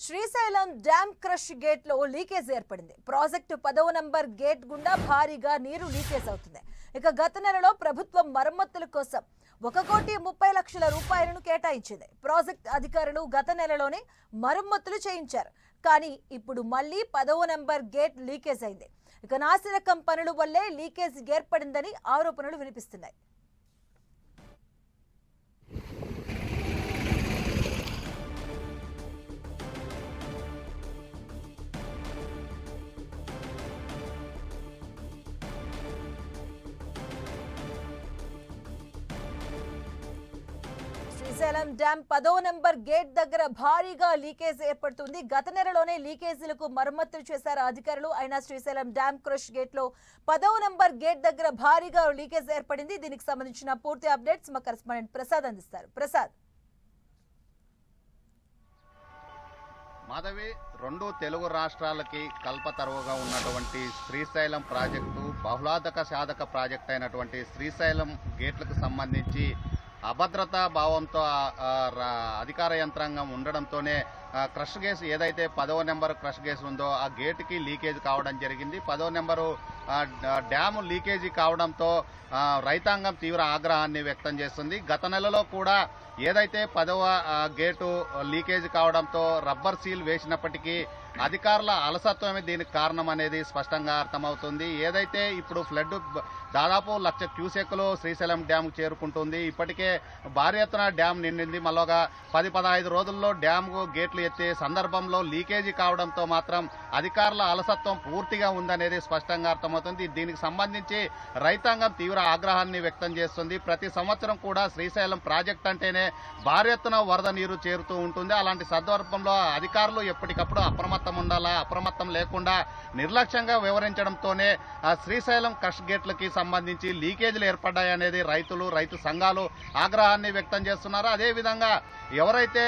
Srisailam dam crush gate లో leakage ఏర్పడింది. Project 10వ నంబర్ గేట్ గుండా భారీగా నీరు లీకేజ్ అవుతుంది. ఇక గత నెలలో ప్రభుత్వం మరమ్మతుల కోసం 1,30,00,000 రూపాయలను కేటాయించింది. ప్రాజెక్ట్ అధికారులు గత నెలలోనే మరమ్మతులు చేయించారు. కానీ ఇప్పుడు మళ్ళీ 10వ నంబర్ గేట్ లీకేజ్ అయింది. ఇక నాసిరకం పనుల వల్లే లీకేజ్ ఏర్పడిందని ఆరోపణలు వినిపిస్తున్నాయి. శ్రీశైలం డ్యామ్ 10వ నంబర్ గేట్ దగ్గర భారీగా లీకేజ్ ఏర్పడుతుంది. గత నెలలోనే లీకేజీలకు మరమ్మతులు చేశారు అధికారులు. అయినా శ్రీశైలం డ్యామ్ క్రష్ గేట్ లో 10వ నంబర్ గేట్ దగ్గర భారీగా లీకేజ్ ఏర్పడింది. దీనికి సంబంధించిన పూర్తి అప్డేట్స్ మా కరెస్పాండెంట్ ప్రసాద్ అందిస్తారు. ప్రసాద్. మాధవి, రెండు తెలుగు రాష్ట్రాలకి కల్పతరువుగా ఉన్నటువంటి శ్రీశైలం ప్రాజెక్టు బహుళార్థక సాధక ప్రాజెక్ట్ అయినటువంటి శ్రీశైలం గేట్లకు సంబంధించి అభద్రతా భావంతో అధికార యంత్రాంగం ఉండడంతోనే క్రష్ గేస్ ఏదైతే 10వ నెంబర్ క్రష్ గేస్ ఉందో ఆ గేటుకి లీకేజ్ కావడం జరిగింది. 10వ నెంబరు డ్యాము లీకేజీ కావడంతో రైతాంగం తీవ్ర ఆగ్రహాన్ని వ్యక్తం చేస్తుంది. గత నెలలో కూడా ఏదైతే 10వ గేటు లీకేజ్ కావడంతో రబ్బర్ సీల్ వేసినప్పటికీ అధికారుల అలసత్వమే దీనికి కారణం అనేది స్పష్టంగా అర్థమవుతుంది. ఏదైతే ఇప్పుడు ఫ్లడ్ దాదాపు 1,00,000 క్యూసెక్లు శ్రీశైలం డ్యామ్ చేరుకుంటుంది. ఇప్పటికే భారీ ఎత్తున డ్యామ్ నిండింది. మళ్ళొక 10-15 రోజుల్లో డ్యామ్ గేట్లు ఎత్తే సందర్భంలో లీకేజీ కావడంతో మాత్రం అధికారుల అలసత్వం పూర్తిగా ఉందనేది స్పష్టంగా అర్థమవుతుంది. దీనికి సంబంధించి రైతాంగం తీవ్ర ఆగ్రహాన్ని వ్యక్తం చేస్తుంది. ప్రతి సంవత్సరం కూడా శ్రీశైలం ప్రాజెక్ట్ అంటేనే భారీ ఎత్తున వరద నీరు చేరుతూ ఉంటుంది. అలాంటి సందర్భంలో అధికారులు ఎప్పటికప్పుడు అప్రమత్తం ఉండాలా, అప్రమత్తం లేకుండా నిర్లక్ష్యంగా వ్యవహరించడంతోనే శ్రీశైలం క్రష్ గేట్లకి సంబంధించి లీకేజీలు ఏర్పడ్డాయనేది రైతు సంఘాలు ఆగ్రహాన్ని వ్యక్తం చేస్తున్నారు. అదేవిధంగా ఎవరైతే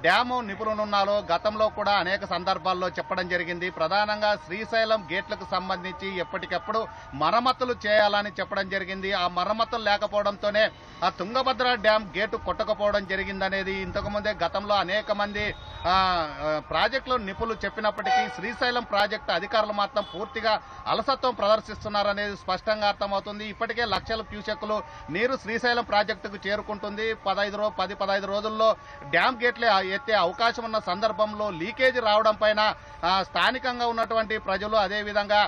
డ్యాము నిపుణులున్నారో గతంలో కూడా అనేక సందర్భాల్లో చెప్పడం జరిగింది. ప్రధానంగా శ్రీశైలం గేట్లకు సంబంధించి ఎప్పటికప్పుడు మరమ్మతులు చేయాలని చెప్పడం జరిగింది. ఆ మరమ్మతులు లేకపోవడంతోనే ఆ తుంగభద్ర డ్యామ్ గేటు కొట్టకపోవడం జరిగిందనేది ఇంతకుముందే గతంలో అనేక మంది ప్రాజెక్టులు నిపుణులు చెప్పినప్పటికీ శ్రీశైలం ప్రాజెక్టు అధికారులు మాత్రం పూర్తిగా అలసత్వం ప్రదర్శిస్తున్నారనేది స్పష్టంగా అర్థమవుతుంది. ఇప్పటికే 1,00,000 క్యూసెక్లు నీరు శ్రీశైలం ప్రాజెక్టుకు చేరుకుంటుంది. 10-15 రోజుల్లో డ్యామ్ గేట్లు ఎత్తే అవకాశం ఉన్న సందర్భంలో లీకేజీ రావడం పైన స్థానికంగా ఉన్నటువంటి ప్రజలు అదేవిధంగా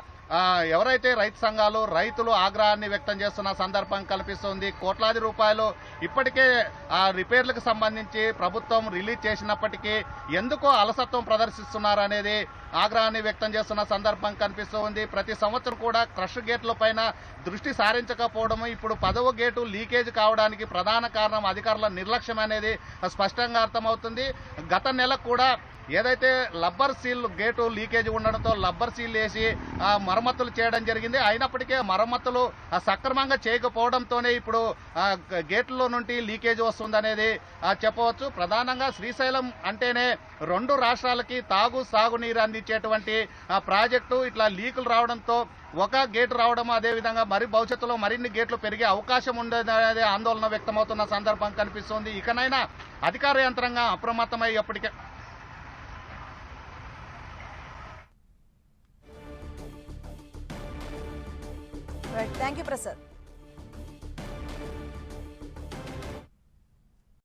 ఎవరైతే రైతు సంఘాలు రైతులు ఆగ్రహాన్ని వ్యక్తం చేస్తున్న సందర్భం కల్పిస్తుంది. కోట్లాది రూపాయలు ఇప్పటికే రిపేర్లకు సంబంధించి ప్రభుత్వం రిలీజ్ చేసినప్పటికీ ఎందుకో అలసత్వం ప్రదర్శిస్తున్నారు అనేది ఆగ్రహాన్ని వ్యక్తం చేస్తున్న సందర్భం కనిపిస్తుంది. ప్రతి సంవత్సరం కూడా క్రష్ గేట్ల పైన దృష్టి సారించకపోవడము ఇప్పుడు 10వ గేటు లీకేజ్ కావడానికి ప్రధాన కారణం అధికారుల నిర్లక్ష్యం అనేది స్పష్టంగా అర్థమవుతుంది. గత నెల కూడా ఏదైతే లబ్బర్ సీల్ గేటు లీకేజ్ ఉండడంతో లబ్బర్ సీల్ వేసి మరమ్మతులు చేయడం జరిగింది. అయినప్పటికీ మరమ్మతులు సక్రమంగా చేయకపోవడంతోనే ఇప్పుడు గేట్లలో నుండి లీకేజ్ వస్తుందనేది చెప్పవచ్చు. ప్రధానంగా శ్రీశైలం అంటేనే రెండు రాష్ట్రాలకి సాగునీరు అందించేటువంటి ప్రాజెక్టు ఇట్లా లీకులు రావడంతో ఒక గేటు రావడం అదేవిధంగా మరి భవిష్యత్తులో మరిన్ని గేట్లు పెరిగే అవకాశం ఉండేదనేది ఆందోళన వ్యక్తమవుతున్న సందర్భం కనిపిస్తోంది. ఇకనైనా అధికార యంత్రాంగం అప్రమత్తమై ఎప్పటికే థ్యాంక్ యూ ప్రసాద్.